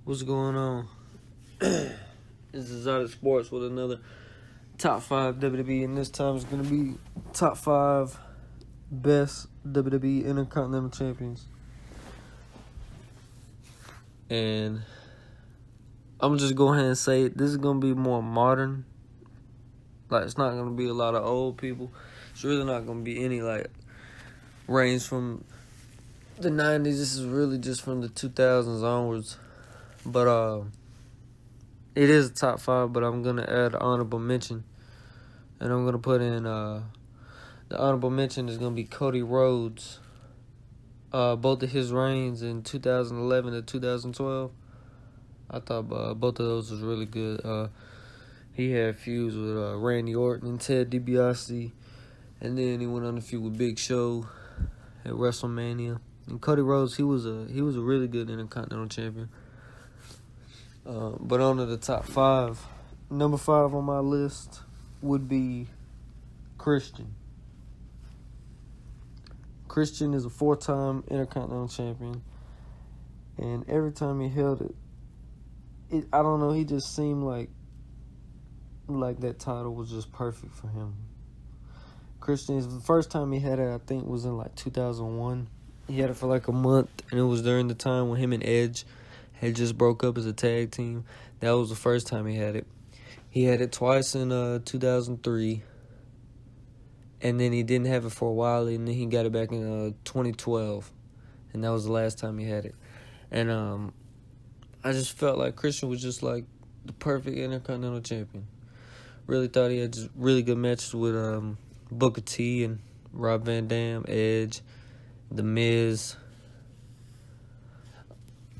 What's going on? This is Out of Sports with another top 5 WWE, and this time it's going to be top 5 best WWE Intercontinental Champions. And I'm going to just go ahead and say this is going to be more modern. Like, it's not going to be a lot of old people. It's really not going to be any, like, reigns from the 90s. This is really just from the 2000s onwards. But, it is a top 5, but I'm going to add an honorable mention. And I'm going to put in, the honorable mention is going to be Cody Rhodes. Both of his reigns in 2011 to 2012. I thought both of those was really good. He had feuds with Randy Orton and Ted DiBiase. And then he went on a feud with Big Show at WrestleMania. And Cody Rhodes, he was a really good Intercontinental Champion. But on to the top 5. Number 5 on my list would be Christian. Christian is a 4-time Intercontinental Champion. And every time he held it, I don't know, he just seemed like that title was just perfect for him. Christian's the first time he had it, I think, was in like 2001. He had it for like a month, and it was during the time when him and Edge had just broke up as a tag team. That was the first time he had it. He had it twice in 2003, and then he didn't have it for a while, and then he got it back in 2012, and that was the last time he had it. And I just felt like Christian was just like the perfect Intercontinental Champion. Really thought he had just really good matches with Booker T and Rob Van Dam, Edge, The Miz.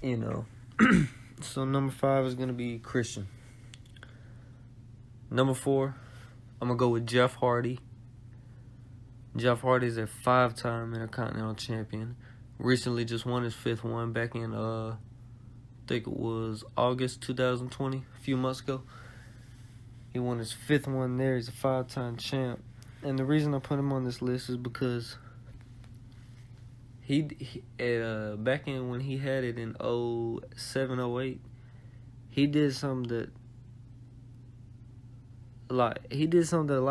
You know. So number 5 is going to be Christian. Number 4, I'm going to go with Jeff Hardy. Jeff Hardy is a 5-time Intercontinental Champion. Recently just won his 5th one back in, I think it was August 2020, a few months ago. He won his 5th one there. He's a 5-time champ. And the reason I put him on this list is because he back in when he had it in 07, 08, he did something that a lot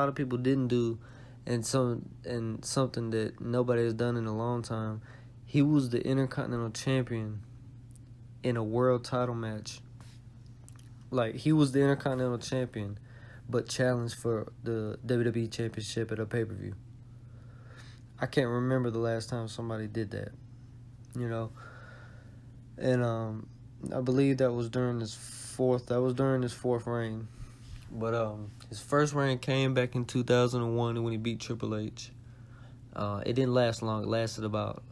of people didn't do, and something that nobody has done in a long time. He was the Intercontinental Champion in a world title match. Like, he was the Intercontinental Champion, but challenged for the WWE Championship at a pay-per-view. I can't remember the last time somebody did that, you know. And I believe that was during his fourth reign. But his first reign came back in 2001 when he beat Triple H. It didn't last long. It lasted about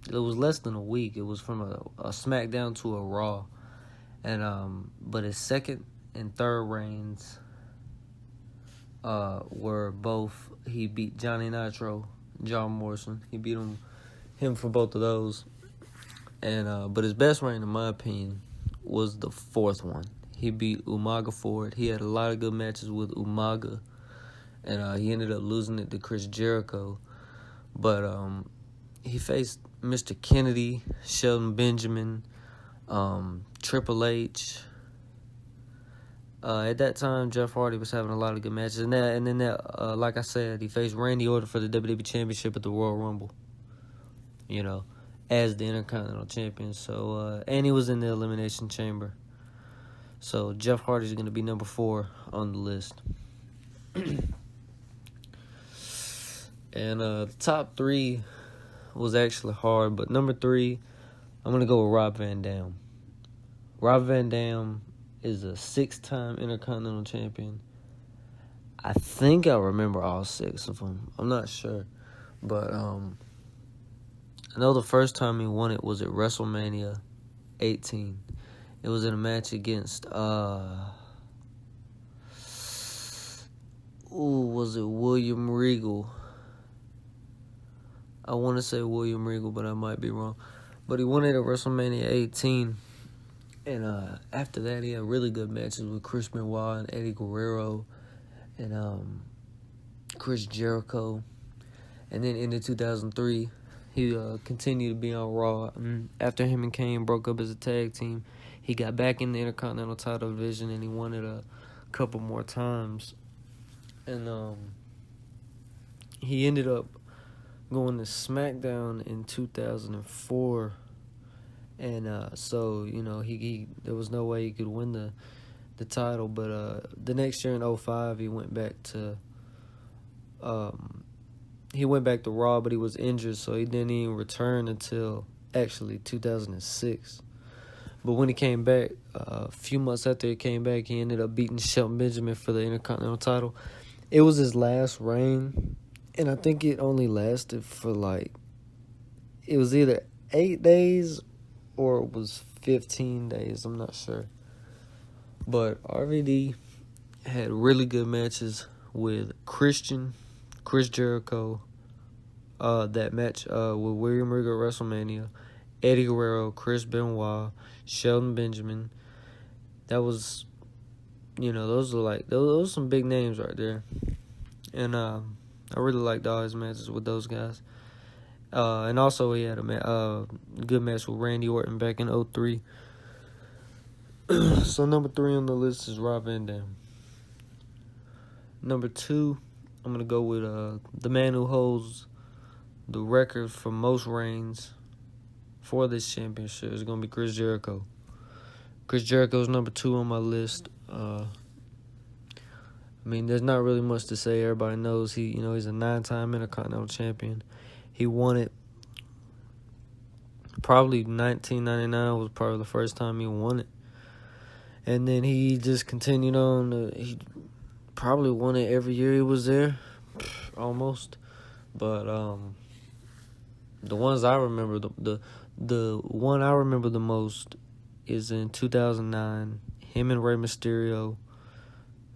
it was less than a week. It was from a SmackDown to a Raw. And but his second and third reigns were both, he beat Johnny Nitro, John Morrison. He beat him for both of those. And but his best reign, in my opinion, was the 4th one. He beat Umaga for it. He had a lot of good matches with Umaga, and he ended up losing it to Chris Jericho. But he faced Mr. Kennedy, Shelton Benjamin, Triple H. At that time, Jeff Hardy was having a lot of good matches. And then like I said, he faced Randy Orton for the WWE Championship at the Royal Rumble, you know, as the Intercontinental Champion. So, and he was in the Elimination Chamber. So, Jeff Hardy is going to be number 4 on the list. And the top 3 was actually hard, but number 3, I'm going to go with Rob Van Dam. Rob Van Dam is a 6-time Intercontinental Champion. I think I remember all 6 of them. I'm not sure. But I know the first time he won it was at WrestleMania 18. It was in a match against, was it William Regal? I want to say William Regal, but I might be wrong. But he won it at WrestleMania 18. And after that, he had really good matches with Chris Benoit and Eddie Guerrero and Chris Jericho. And then in 2003, he continued to be on Raw. After him and Kane broke up as a tag team, he got back in the Intercontinental title division and he won it a couple more times. And he ended up going to SmackDown in 2004. And so, he there was no way he could win the title. But the next year in 2005, he went back to Raw, but he was injured, so he didn't even return until actually 2006. But when he came back, a few months after he came back, he ended up beating Shelton Benjamin for the Intercontinental title. It was his last reign, and I think it only lasted for it was either 8 days or it was 15 days. I'm not sure. But RVD had really good matches with Chris Jericho, that match with William Regal at WrestleMania, Eddie Guerrero, Chris Benoit, Shelton Benjamin. That was, those are some big names right there. And I really liked all his matches with those guys. And also he had a good match with Randy Orton back in 2003. So number 3 on the list is Rob Van Dam. Number 2, I'm going to go with the man who holds the record for most reigns for this championship is going to be Chris Jericho. Chris Jericho is number 2 on my list. There's not really much to say. Everybody knows he's a 9-time Intercontinental champion. He won it. Probably 1999 was probably the first time he won it. And then he just continued on. He probably won it every year he was there, almost. But the ones I remember, the one I remember the most is in 2009. Him and Rey Mysterio.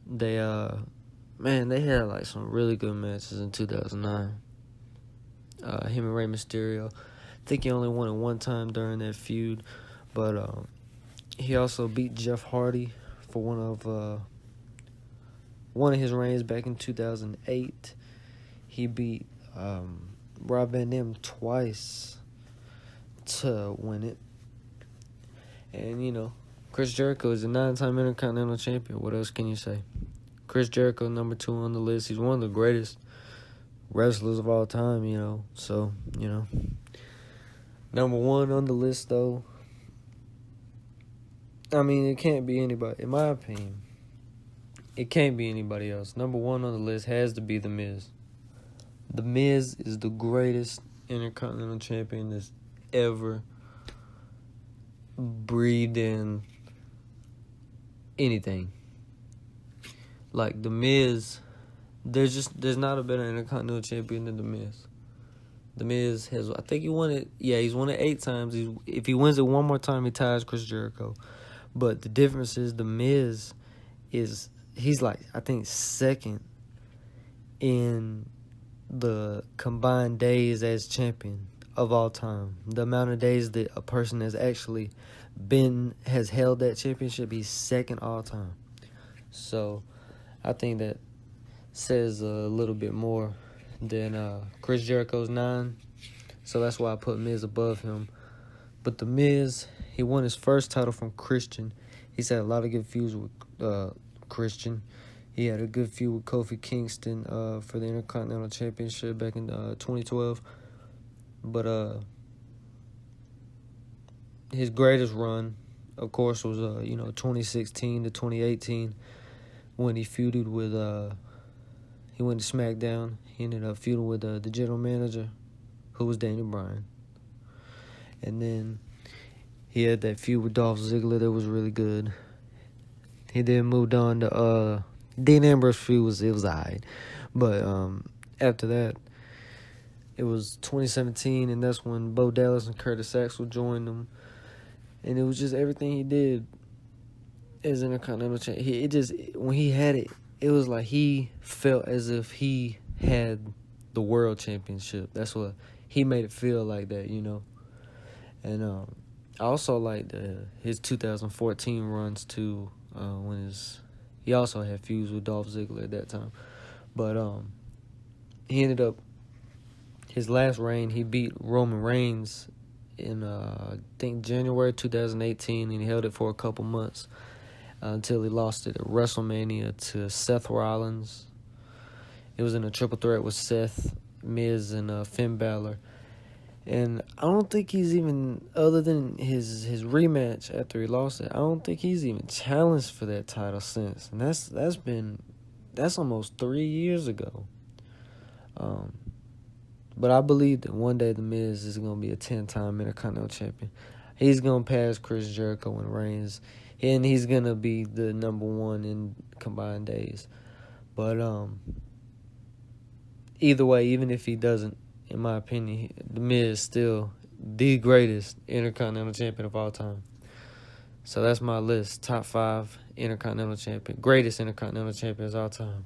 They had some really good matches in 2009. Him and Rey Mysterio. I think he only won it one time during that feud, but he also beat Jeff Hardy for one of his reigns back in 2008. He beat Rob Van Dam twice to win it. And Chris Jericho is a 9-time Intercontinental champion. What else can you say? Chris Jericho, number 2 on the list. He's one of the greatest wrestlers of all time, So, Number 1 on the list, though. It can't be anybody. In my opinion, it can't be anybody else. Number 1 on the list has to be The Miz. The Miz is the greatest Intercontinental champion that's ever breathed in anything. The Miz, there's not a better Intercontinental champion than The Miz. The Miz has, I think he won it. Yeah, he's won it 8 times. If he wins it one more time, he ties Chris Jericho. But the difference is The Miz he's I think second in the combined days as champion of all time. The amount of days that a person has actually has held that championship, he's second all time. So I think that says a little bit more than Chris Jericho's 9. So that's why I put Miz above him. But The Miz, he won his first title from Christian. He's had a lot of good feuds with Christian. He had a good feud with Kofi Kingston for the Intercontinental Championship back in 2012. But his greatest run, of course, was 2016 to 2018 when he feuded with he went to SmackDown. He ended up feuding with the general manager, who was Daniel Bryan. And then he had that feud with Dolph Ziggler that was really good. He then moved on to Dean Ambrose feud was alright. But after that, it was 2017, and that's when Bo Dallas and Curtis Axel joined him. And it was just everything he did as Intercontinental champion. When he had it, it was like he felt as if he had the world championship. That's what he made it feel like that, And I also liked his 2014 runs too. He also had feuds with Dolph Ziggler at that time, but he ended up his last reign. He beat Roman Reigns in I think January 2018, and he held it for a couple months until he lost it at WrestleMania to Seth Rollins. It was in a triple threat with Seth, Miz, and Finn Balor. And I don't think he's even, other than his rematch after he lost it, I don't think he's even challenged for that title since. And that's almost 3 years ago. But I believe that one day The Miz is going to be a 10-time Intercontinental Champion. He's going to pass Chris Jericho and Reigns, and he's going to be the number one in combined days. But either way, even if he doesn't, in my opinion, The Miz is still the greatest Intercontinental Champion of all time. So that's my list. Top 5 Intercontinental Champion. Greatest Intercontinental Champions of all time.